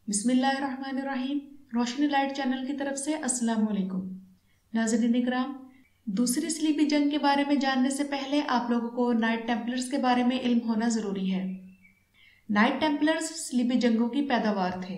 بسم اللہ الرحمن الرحیم۔ روشنی لائٹ چینل کی طرف سے السلام علیکم ناظرین اکرام، دوسری صلیبی جنگ کے بارے میں جاننے سے پہلے آپ لوگوں کو نائٹ ٹیمپلرز کے بارے میں علم ہونا ضروری ہے۔ نائٹ ٹیمپلرز صلیبی جنگوں کی پیداوار تھے۔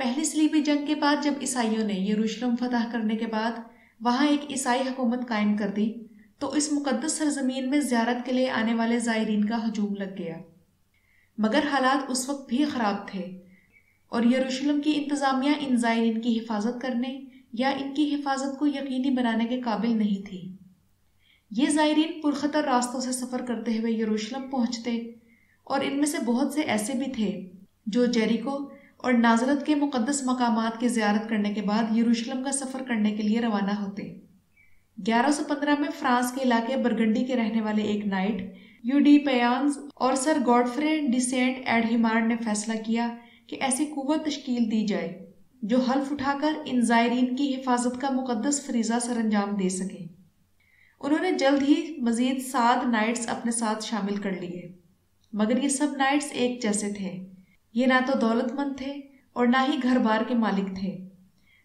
پہلی صلیبی جنگ کے بعد جب عیسائیوں نے یروشلم فتح کرنے کے بعد وہاں ایک عیسائی حکومت قائم کر دی تو اس مقدس سرزمین میں زیارت کے لیے آنے والے زائرین کا ہجوم لگ گیا، مگر حالات اس وقت بھی خراب تھے اور یروشلم کی انتظامیہ ان زائرین کی حفاظت کرنے یا ان کی حفاظت کو یقینی بنانے کے قابل نہیں تھی۔ یہ زائرین پرخطر راستوں سے سفر کرتے ہوئے یروشلم پہنچتے اور ان میں سے بہت سے ایسے بھی تھے جو جیریکو اور نازرت کے مقدس مقامات کی زیارت کرنے کے بعد یروشلم کا سفر کرنے کے لیے روانہ ہوتے۔ 1115 میں فرانس کے علاقے برگنڈی کے رہنے والے ایک نائٹ یو ڈی پیانز اور سر گوڈفرے ڈی سینٹ ایڈہیمار نے فیصلہ کیا کہ ایسی قوت تشکیل دی جائے جو حلف اٹھا کر ان زائرین کی حفاظت کا مقدس فریضہ سر انجام دے سکے۔ انہوں نے جلد ہی مزید 7 نائٹس اپنے ساتھ شامل کر لیے، مگر یہ سب نائٹس ایک جیسے تھے۔ یہ نہ تو دولت مند تھے اور نہ ہی گھر بار کے مالک تھے۔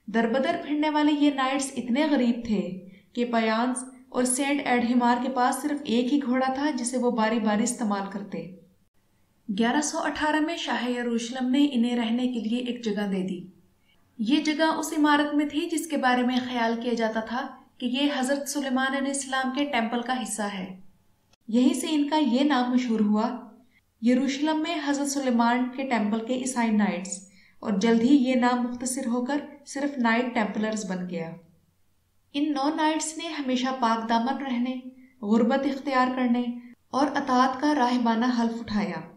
دربدر پھرنے والے یہ نائٹس اتنے غریب تھے کہ پیانز اور سینٹ ایڈہیمار کے پاس صرف ایک ہی گھوڑا تھا جسے وہ باری باری استعمال کرتے۔ 1118 میں شاہ یروشلم نے انہیں رہنے کے لیے ایک جگہ دے دی۔ یہ جگہ اس عمارت میں تھی جس کے بارے میں خیال کیا جاتا تھا کہ یہ حضرت سلیمان علیہ السلام کے ٹیمپل کا حصہ ہے۔ یہیں سے ان کا یہ نام مشہور ہوا، یروشلم میں حضرت سلیمان کے ٹیمپل کے عیسائی نائٹس، اور جلد ہی یہ نام مختصر ہو کر صرف نائٹ ٹیمپلرز بن گیا۔ ان 9 نائٹس نے ہمیشہ پاک دامن رہنے، غربت اختیار کرنے اور اطاعت کا راہبانہ حلف اٹھایا۔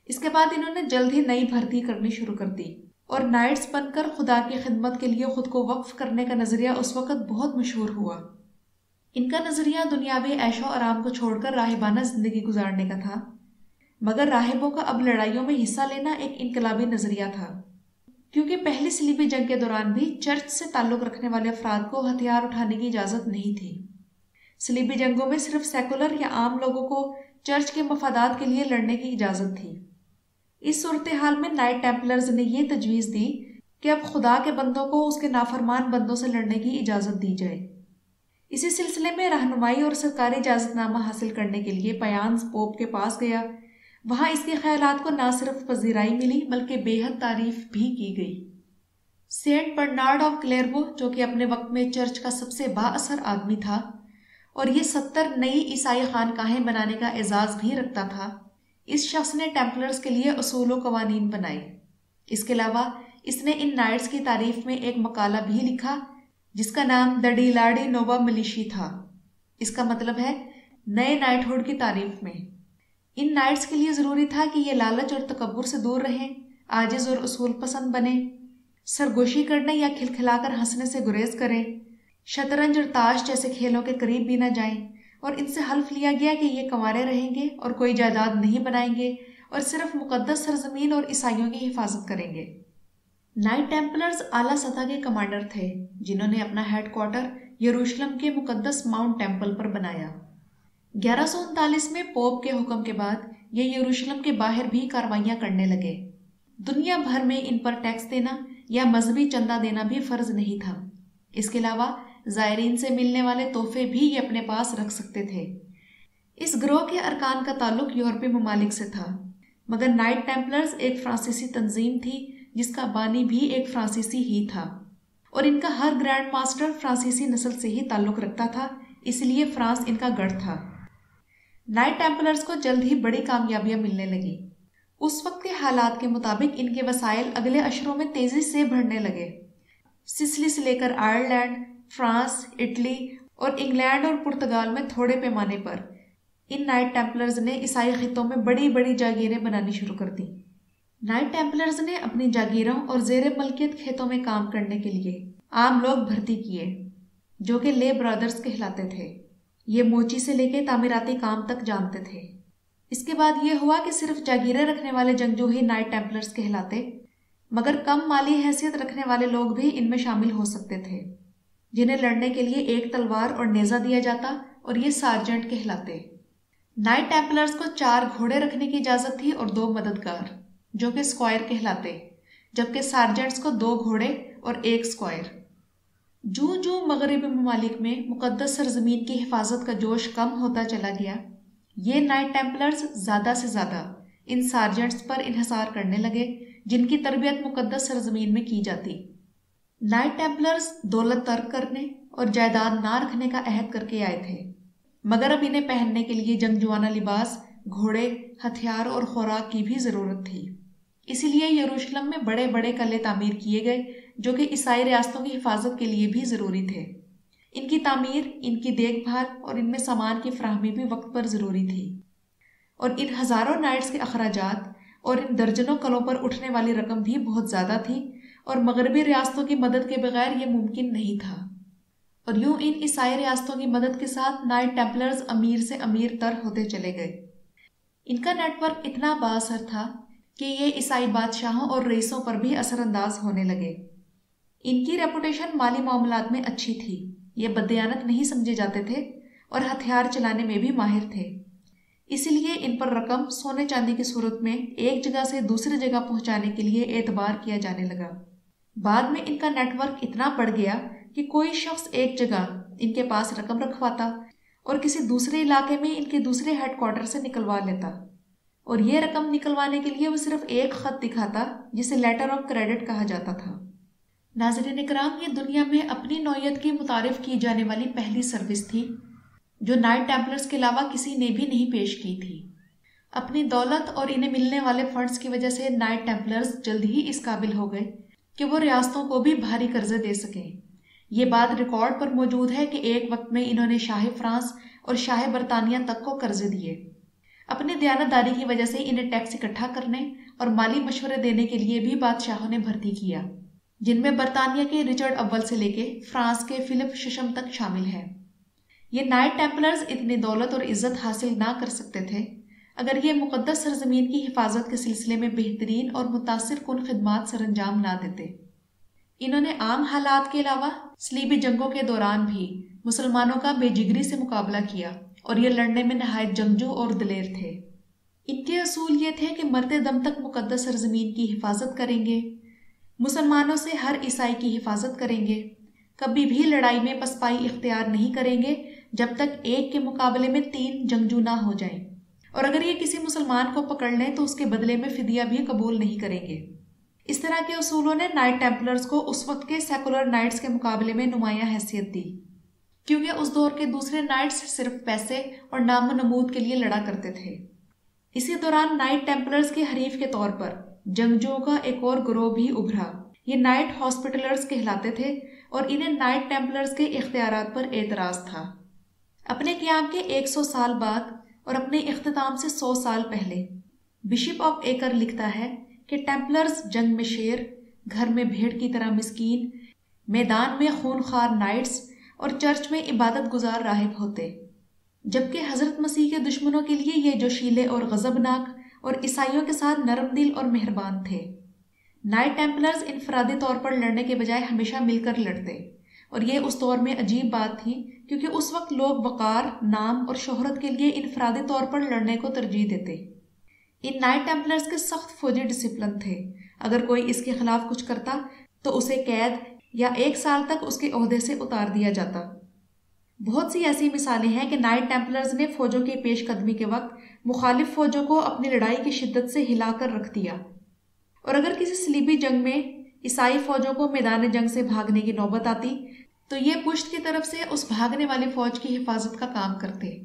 اس کے بعد انہوں نے جلد ہی نئی بھرتی کرنی شروع کر دی اور نائٹس بن کر خدا کی خدمت کے لیے خود کو وقف کرنے کا نظریہ اس وقت بہت مشہور ہوا۔ ان کا نظریہ دنیاوی عیش و آرام کو چھوڑ کر راہبانہ زندگی گزارنے کا تھا، مگر راہبوں کا اب لڑائیوں میں حصہ لینا ایک انقلابی نظریہ تھا، کیونکہ پہلی صلیبی جنگ کے دوران بھی چرچ سے تعلق رکھنے والے افراد کو ہتھیار اٹھانے کی اجازت نہیں تھی۔ صلیبی جنگوں میں صرف سیکولر یا عام لوگوں کو چرچ کے مفادات کے لیے لڑنے کی اجازت تھی۔ اس صورتحال میں نائٹ ٹیمپلرز نے یہ تجویز دی کہ اب خدا کے بندوں کو اس کے نافرمان بندوں سے لڑنے کی اجازت دی جائے۔ اسی سلسلے میں رہنمائی اور سرکاری اجازت نامہ حاصل کرنے کے لیے پیانز پوپ کے پاس گیا۔ وہاں اس کے خیالات کو نہ صرف پذیرائی ملی بلکہ بے حد تعریف بھی کی گئی۔ سینٹ برنارڈ آف کلیربو، جو کہ اپنے وقت میں چرچ کا سب سے با اثر آدمی تھا اور یہ 70 نئی عیسائی خانقاہیں بنانے کا اعزاز بھی رکھتا تھا، اس شخص نے ٹیمپلرز کے لیے اصول و قوانین بنائے۔ اس کے علاوہ اس نے ان نائٹس کی تعریف میں ایک مقالہ بھی لکھا جس کا نام دی ڈیلاڈی نووا ملیشی تھا۔ اس کا مطلب ہے نئے نائٹ ہوڈ کی تعریف میں۔ ان نائٹس کے لیے ضروری تھا کہ یہ لالچ اور تکبر سے دور رہیں، عاجز اور اصول پسند بنیں، سرگوشی کرنے یا کھلکھلا کر ہنسنے سے گریز کریں، شطرنج اور تاش جیسے کھیلوں کے قریب بھی نہ جائیں، اور ان سے حلف لیا گیا کہ یہ کنوارے رہیں گے اور کوئی جائیداد نہیں بنائیں گے اور صرف مقدس سرزمین اور عیسائیوں کی حفاظت کریں گے۔ نائٹ ٹیمپلرز اعلیٰ سطح کے کمانڈر تھے جنہوں نے اپنا ہیڈ کوارٹر یروشلم کے مقدس ماؤنٹ ٹیمپل پر بنایا۔ 1139 میں پوپ کے حکم کے بعد یہ یروشلم کے باہر بھی کاروائیاں کرنے لگے۔ دنیا بھر میں ان پر ٹیکس دینا یا مذہبی چندہ دینا بھی فرض نہیں تھا۔ اس کے علاوہ زائرین سے ملنے والے تحفے بھی یہ اپنے پاس رکھ سکتے تھے۔ اس گروہ کے ارکان کا تعلق یورپی ممالک سے تھا، مگر نائٹ ٹیمپلرز ایک فرانسیسی تنظیم تھی جس کا بانی بھی ایک فرانسیسی ہی تھا، اور ان کا ہر گرینڈ ماسٹر فرانسیسی نسل سے ہی تعلق رکھتا تھا، اس لیے فرانس ان کا گڑھ تھا۔ نائٹ ٹیمپلرز کو جلد ہی بڑی کامیابیاں ملنے لگی۔ اس وقت کے حالات کے مطابق ان کے وسائل اگلے اشروں میں تیزی سے بڑھنے لگے۔ سسلی سے لے کر آئرلینڈ، فرانس، اٹلی اور انگلینڈ اور پرتگال میں تھوڑے پیمانے پر ان نائٹ ٹیمپلرز نے عیسائی خطوں میں بڑی بڑی جاگیریں بنانی شروع کر دیں۔ نائٹ ٹیمپلرز نے اپنی جاگیروں اور زیر ملکیت کھیتوں میں کام کرنے کے لیے عام لوگ بھرتی کیے جو کہ لے برادرز کہلاتے تھے۔ یہ موچی سے لے کے تعمیراتی کام تک جانتے تھے۔ اس کے بعد یہ ہوا کہ صرف جاگیریں رکھنے والے جنگجو ہی نائٹ ٹیمپلرز کہلاتے، مگر کم مالی حیثیت رکھنے والے لوگ بھی ان میں شامل ہو سکتے تھے، جنہیں لڑنے کے لیے ایک تلوار اور نیزہ دیا جاتا، اور یہ سارجنٹ کہلاتے۔ نائٹ ٹیمپلرز کو 4 گھوڑے رکھنے کی اجازت تھی اور 2 مددگار جو کہ اسکوائر کہلاتے۔ جبکہ سارجنٹس کو 2 گھوڑے اور 1 اسکوائر۔ جو مغربی ممالک میں مقدس سرزمین کی حفاظت کا جوش کم ہوتا چلا گیا، یہ نائٹ ٹیمپلرز زیادہ سے زیادہ ان سارجنٹس پر انحصار کرنے لگے جن کی تربیت مقدس سرزمین میں کی جاتی۔ نائٹ ٹیمپلرز دولت ترک کرنے اور جائیداد نہ رکھنے کا عہد کر کے آئے تھے، مگر اب انہیں پہننے کے لیے جنگجوانہ لباس، گھوڑے، ہتھیار اور خوراک کی بھی ضرورت تھی۔ اسی لیے یروشلم میں بڑے بڑے قلعے تعمیر کیے گئے جو کہ عیسائی ریاستوں کی حفاظت کے لیے بھی ضروری تھے۔ ان کی تعمیر، ان کی دیکھ بھال اور ان میں سامان کی فراہمی بھی وقت پر ضروری تھی، اور ان ہزاروں نائٹس کے اخراجات اور ان درجنوں قلعوں پر اٹھنے والی رقم بھی بہت زیادہ تھی، اور مغربی ریاستوں کی مدد کے بغیر یہ ممکن نہیں تھا۔ اور یوں ان عیسائی ریاستوں کی مدد کے ساتھ نائٹ ٹیمپلرز امیر سے امیر تر ہوتے چلے گئے۔ ان کا نیٹ ورک اتنا با اثر تھا کہ یہ عیسائی بادشاہوں اور رئیسوں پر بھی اثر انداز ہونے لگے۔ ان کی ریپوٹیشن مالی معاملات میں اچھی تھی، یہ بددیانت نہیں سمجھے جاتے تھے اور ہتھیار چلانے میں بھی ماہر تھے، اسی لیے ان پر رقم سونے چاندی کی صورت میں ایک جگہ سے دوسری جگہ پہنچانے کے لیے اعتبار کیا جانے لگا۔ بعد میں ان کا نیٹ ورک اتنا بڑھ گیا کہ کوئی شخص ایک جگہ ان کے پاس رقم رکھواتا اور کسی دوسرے علاقے میں ان کے دوسرے ہیڈ کوارٹر سے نکلوا لیتا، اور یہ رقم نکلوانے کے لیے وہ صرف ایک خط دکھاتا جسے لیٹر آف کریڈٹ کہا جاتا تھا۔ ناظرین اکرام، یہ دنیا میں اپنی نوعیت کی متعارف کی جانے والی پہلی سروس تھی جو نائٹ ٹیمپلرز کے علاوہ کسی نے بھی نہیں پیش کی تھی۔ اپنی دولت اور انہیں ملنے والے فنڈز کی وجہ سے نائٹ ٹیمپلرز جلد ہی اس قابل ہو گئے کہ وہ ریاستوں کو بھی بھاری قرضے دے سکیں۔ یہ بات ریکارڈ پر موجود ہے کہ ایک وقت میں انہوں نے شاہ فرانس اور شاہ برطانیہ تک کو قرضے دیے۔ اپنی دیانتداری کی وجہ سے انہیں ٹیکس اکٹھا کرنے اور مالی مشورے دینے کے لیے بھی بادشاہوں نے بھرتی کیا، جن میں برطانیہ کے رچرڈ اول سے لے کے فرانس کے فلپ ششم تک شامل ہے۔ یہ نائٹ ٹیمپلرز اتنی دولت اور عزت حاصل نہ کر سکتے تھے اگر یہ مقدس سرزمین کی حفاظت کے سلسلے میں بہترین اور متاثر کن خدمات سر انجام نہ دیتے۔ انہوں نے عام حالات کے علاوہ صلیبی جنگوں کے دوران بھی مسلمانوں کا بے جگری سے مقابلہ کیا، اور یہ لڑنے میں نہایت جنگجو اور دلیر تھے۔ ان کے اصول یہ تھے کہ مرتے دم تک مقدس سرزمین کی حفاظت کریں گے، مسلمانوں سے ہر عیسائی کی حفاظت کریں گے، کبھی بھی لڑائی میں پسپائی اختیار نہیں کریں گے جب تک ایک کے مقابلے میں 3 جنگجو نہ ہو جائیں، اور اگر یہ کسی مسلمان کو پکڑ لیں تو اس کے بدلے میں فدیہ بھی قبول نہیں کریں گے۔ اس طرح کے اصولوں نے نائٹ ٹیمپلرز کو اس وقت کے سیکولر نائٹس کے مقابلے میں نمایاں حیثیت دی، کیونکہ اس دور کے دوسرے نائٹس صرف پیسے اور نام و نمود کے لیے لڑا کرتے تھے۔ اسی دوران نائٹ ٹیمپلرز کے حریف کے طور پر جنگجوؤں کا ایک اور گروہ بھی ابھرا۔ یہ نائٹ ہاسپٹلرز کہلاتے تھے اور انہیں نائٹ ٹیمپلرز کے اختیارات پر اعتراض تھا۔ اپنے قیام کے 100 سال بعد اور اپنے اختتام سے 100 سال پہلے بشپ آف ایکر لکھتا ہے کہ ٹیمپلرز جنگ میں شیر، گھر میں بھیڑ کی طرح مسکین، میدان میں خونخوار نائٹس اور چرچ میں عبادت گزار راہب ہوتے، جبکہ حضرت مسیح کے دشمنوں کے لیے یہ جوشیلے اور غضبناک اور عیسائیوں کے ساتھ نرم دل اور مہربان تھے۔ نائٹ ٹیمپلرز انفرادی طور پر لڑنے کے بجائے ہمیشہ مل کر لڑتے، اور یہ اس دور میں عجیب بات تھی کیونکہ اس وقت لوگ وقار، نام اور شہرت کے لیے انفرادی طور پر لڑنے کو ترجیح دیتے۔ ان نائٹ ٹیمپلرز کے سخت فوجی ڈسپلن تھے، اگر کوئی اس کے خلاف کچھ کرتا تو اسے قید یا 1 سال تک اس کے عہدے سے اتار دیا جاتا۔ بہت سی ایسی مثالیں ہیں کہ نائٹ ٹیمپلرز نے فوجوں کی پیش قدمی کے وقت مخالف فوجوں کو اپنی لڑائی کی شدت سے ہلا کر رکھ دیا، اور اگر کسی صلیبی جنگ میں عیسائی فوجوں کو میدان جنگ سے بھاگنے کی نوبت آتی تو یہ پشت کی طرف سے اس بھاگنے والی فوج کی حفاظت کا کام کرتے۔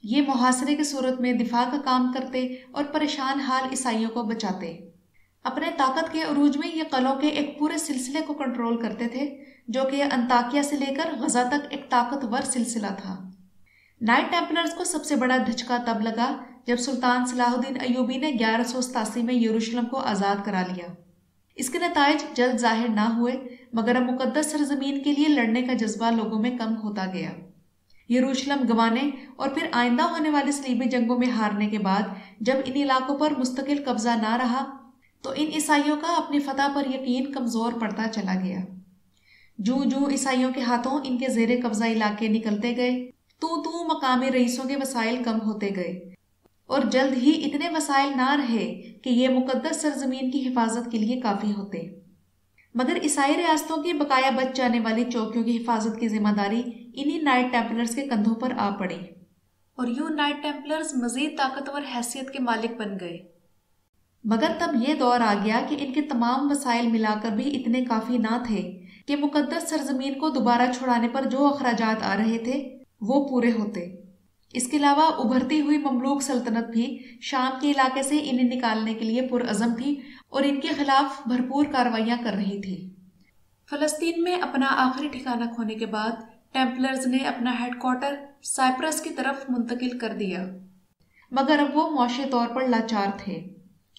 یہ محاصرے کی صورت میں دفاع کا کام کرتے اور پریشان حال عیسائیوں کو بچاتے۔ اپنے طاقت کے عروج میں یہ قلعوں کے ایک پورے سلسلے کو کنٹرول کرتے تھے جو کہ انطاکیہ سے لے کر غزہ تک ایک طاقتور سلسلہ تھا۔ نائٹ ٹیمپلرز کو سب سے بڑا دھچکا تب لگا جب سلطان صلاح الدین ایوبی نے 1187 میں یروشلم کو آزاد کرا لیا۔ اس کے نتائج جلد ظاہر نہ ہوئے، مگر اب مقدس سرزمین کے لیے لڑنے کا جذبہ لوگوں میں کم ہوتا گیا۔ یروشلم گنوانے اور پھر آئندہ ہونے والی صلیبی جنگوں میں ہارنے کے بعد جب ان علاقوں پر مستقل قبضہ نہ رہا تو ان عیسائیوں کا اپنی فتح پر یقین کمزور پڑتا چلا گیا۔ جو عیسائیوں کے ہاتھوں ان کے زیر قبضہ علاقے نکلتے گئے تو مقامی رئیسوں کے وسائل کم ہوتے گئے، اور جلد ہی اتنے وسائل نہ رہے کہ یہ مقدس سرزمین کی حفاظت کے لیے کافی ہوتے، مگر عیسائی ریاستوں کی بقایا بچ جانے والی چوکیوں کی حفاظت کی ذمہ داری انہی نائٹ ٹیمپلرز کے کندھوں پر آ پڑی، اور یوں نائٹ ٹیمپلرز مزید طاقتور حیثیت کے مالک بن گئے۔ مگر تب یہ دور آ گیا کہ ان کے تمام وسائل ملا کر بھی اتنے کافی نہ تھے کہ مقدس سرزمین کو دوبارہ چھڑانے پر جو اخراجات آ رہے تھے وہ پورے ہوتے۔ اس کے علاوہ ابھرتی ہوئی مملوک سلطنت بھی شام کے علاقے سے انہیں نکالنے کے لیے پرعزم تھی اور ان کے خلاف بھرپور کارروائیاں کر رہی تھی۔ فلسطین میں اپنا آخری ٹھکانہ کھونے کے بعد ٹیمپلرز نے اپنا ہیڈ کوارٹر سائپرس کی طرف منتقل کر دیا، مگر اب وہ معاشی طور پر لاچار تھے،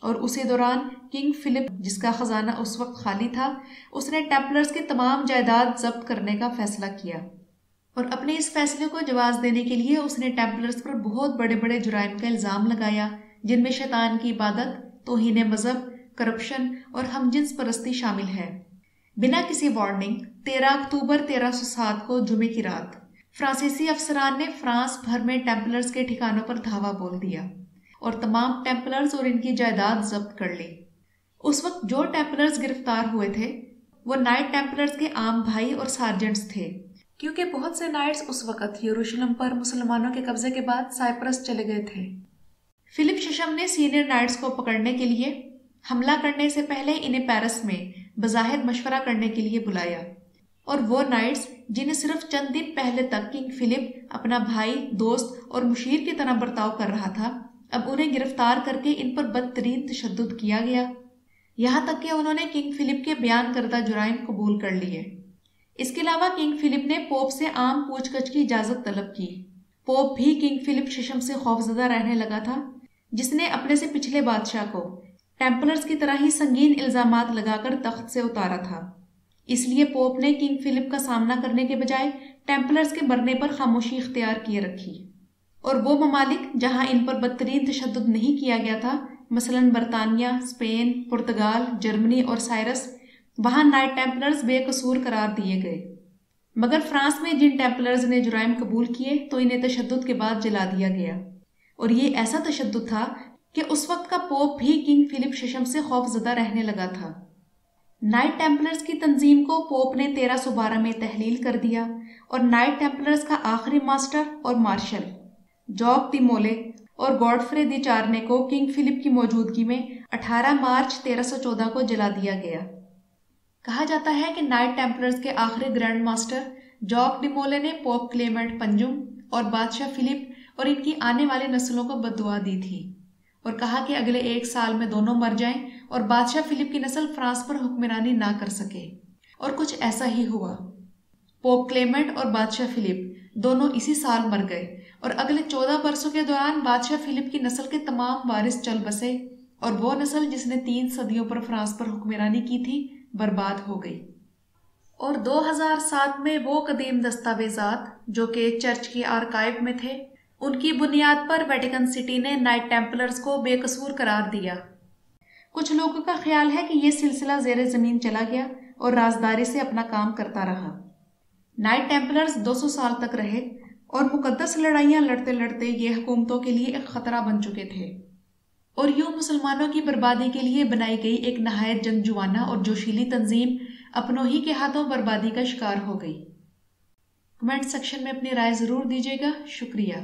اور اسی دوران کنگ فلپ، جس کا خزانہ اس وقت خالی تھا، اس نے ٹیمپلرز کی تمام جائیداد ضبط کرنے کا فیصلہ کیا، اور اپنے اس فیصلے کو جواز دینے کے لیے اس نے ٹیمپلرز پر بہت بڑے بڑے جرائم کا الزام لگایا، جن میں شیطان کی عبادت، توہین مذہب، کرپشن اور ہم جنس پرستی شامل ہے۔ بنا کسی وارننگ 13 اکتوبر 1307 کو جمعے کی رات فرانسیسی افسران نے فرانس بھر میں ٹیمپلرز کے ٹھکانوں پر دھاوا بول دیا اور تمام ٹیمپلرز اور ان کی جائیداد ضبط کر لی۔ اس وقت جو ٹیمپلرز گرفتار ہوئے تھے وہ نائٹ ٹیمپلرز کے عام بھائی اور سارجنٹس تھے، کیونکہ بہت سے نائٹس اس وقت یروشلم پر مسلمانوں کے قبضے کے بعد سائپرس چلے گئے تھے۔ فلپ ششم نے سینئر نائٹس کو پکڑنے کے لیے حملہ کرنے سے پہلے انہیں پیرس میں بظاہر مشورہ کرنے کے لیے بلایا، اور وہ نائٹس جنہیں صرف چند دن پہلے تک کنگ فلپ اپنا بھائی، دوست اور مشیر کی طرح برتاؤ کر رہا تھا، اب انہیں گرفتار کر کے ان پر بدترین تشدد کیا گیا، یہاں تک کہ انہوں نے کنگ فلپ کے بیان کردہ جرائم قبول کر لیے۔ اس کے علاوہ کنگ فلپ نے پوپ سے عام پوچھ گچھ کی اجازت طلب کی۔ پوپ بھی کنگ فلپ ششم سے خوفزدہ رہنے لگا تھا، جس نے اپنے سے پچھلے بادشاہ کو ٹیمپلرز کی طرح ہی سنگین الزامات لگا کر تخت سے اتارا تھا۔ اس لیے پوپ نے کنگ فلپ کا سامنا کرنے کے بجائے ٹیمپلرز کے مرنے پر خاموشی اختیار کیے رکھی، اور وہ ممالک جہاں ان پر بدترین تشدد نہیں کیا گیا تھا، مثلاً برطانیہ، اسپین، پرتگال، جرمنی اور سائرس، وہاں نائٹ ٹیمپلرز بے قصور قرار دیے گئے۔ مگر فرانس میں جن ٹیمپلرز نے جرائم قبول کیے تو انہیں تشدد کے بعد جلا دیا گیا، اور یہ ایسا تشدد تھا کہ اس وقت کا پوپ بھی کنگ فلپ ششم سے خوف زدہ رہنے لگا تھا۔ نائٹ ٹیمپلرز کی تنظیم کو پوپ نے 1312 میں تحلیل کر دیا، اور نائٹ ٹیمپلرز کا آخری ماسٹر اور مارشل جاک دی مولے اور گوڈفرے دی چارنے کو کنگ فلپ کی موجودگی میں 18 مارچ 1314 کو جلا دیا گیا۔ کہا جاتا ہے کہ نائٹ ٹیمپلرز کے آخری گرینڈ ماسٹر جاک ڈی مولے نے پوپ کلیمنٹ پنجم اور بادشاہ فلپ اور ان کی آنے والی نسلوں کو بددعا دی تھی، اور کہا کہ اگلے 1 سال میں دونوں مر جائیں اور بادشاہ فلپ کی نسل فرانس پر حکمرانی نہ کر سکے، اور کچھ ایسا ہی ہوا۔ پوپ کلیمنٹ اور بادشاہ فلپ دونوں اسی سال مر گئے، اور اگلے 14 برسوں کے دوران بادشاہ فلپ کی نسل کے تمام وارث چل بسے، اور وہ نسل جس نے 3 صدیوں پر فرانس پر حکمرانی کی تھی برباد ہو گئی۔ اور 2007 میں وہ قدیم دستاویزات جو کہ چرچ کی آرکائیو میں تھے، ان کی بنیاد پر ویٹیکن سٹی نے نائٹ ٹیمپلرز کو بے قصور قرار دیا۔ کچھ لوگوں کا خیال ہے کہ یہ سلسلہ زیر زمین چلا گیا اور رازداری سے اپنا کام کرتا رہا۔ نائٹ ٹیمپلرز 200 سال تک رہے، اور مقدس لڑائیاں لڑتے لڑتے یہ حکومتوں کے لیے ایک خطرہ بن چکے تھے، اور یوں مسلمانوں کی بربادی کے لیے بنائی گئی ایک نہایت جنگجوانہ اور جوشیلی تنظیم اپنوں ہی کے ہاتھوں بربادی کا شکار ہو گئی۔ کمنٹ سیکشن میں اپنی رائے ضرور دیجیے گا۔ شکریہ۔